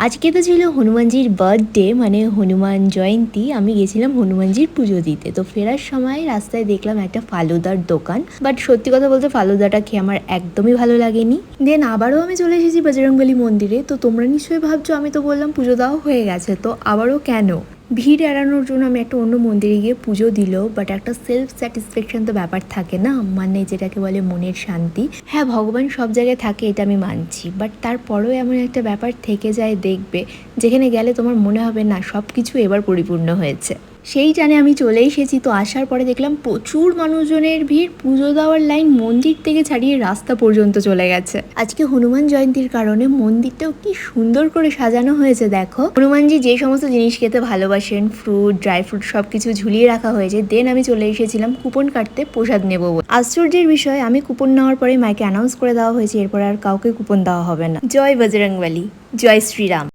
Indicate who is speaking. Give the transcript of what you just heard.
Speaker 1: আজকে তো ছিল হনুমানজির বার্থডে, মানে হনুমান জয়ন্তী। আমি গেছিলাম হনুমানজির পুজো দিতে। তো ফেরার সময় রাস্তায় দেখলাম একটা ফালুদার দোকান, বাট সত্যি কথা বলতে ফালুদাটা খেয়ে আমার একদমই ভালো লাগেনি। দেন আবারও আমি চলে এসেছি বজরংবলী মন্দিরে। তো তোমরা নিশ্চয়ই ভাবছো আমি তো বললাম পুজো দেওয়া হয়ে গেছে, তো আবারও কেন? ভিড় এড়ানোর জন্য আমি একটা অন্য মন্দিরে গিয়ে পুজো দিল, বাট একটা সেলফ স্যাটিসফ্যাকশন তো ব্যাপার থাকে না, মানে যেটাকে বলে মনের শান্তি। হ্যাঁ, ভগবান সব জায়গায় থাকে এটা আমি মানছি, বাট তারপরেও এমন একটা ব্যাপার থেকে যায় দেখবে, যেখানে গেলে তোমার মনে হবে না সব কিছু এবার পরিপূর্ণ হয়েছে। সেই টানে আমি চলে এসেছি। তো আসার পরে দেখলাম প্রচুর মানুষজনের ভিড়, পুজো দেওয়ার লাইন মন্দির থেকে ছাড়িয়ে রাস্তা পর্যন্ত চলে গেছে। আজকে হনুমান জয়ন্তীর কারণে মন্দিরটাও কি সুন্দর করে সাজানো হয়েছে দেখো। হনুমানজি যে সমস্ত জিনিস খেতে ভালোবাসেন, ফ্রুট, ড্রাই ফ্রুট সবকিছু ঝুলিয়ে রাখা হয়েছে। দেন আমি চলে এসেছিলাম কুপন কাটতে প্রসাদ নেবো বলে। আশ্চর্যের বিষয়, আমি কুপন নেওয়ার পরে মাইকে অ্যানাউন্স করে দেওয়া হয়েছে এরপর আর কাউকে কুপন দেওয়া হবে না। জয় বজরংবলী, জয় শ্রীরাম।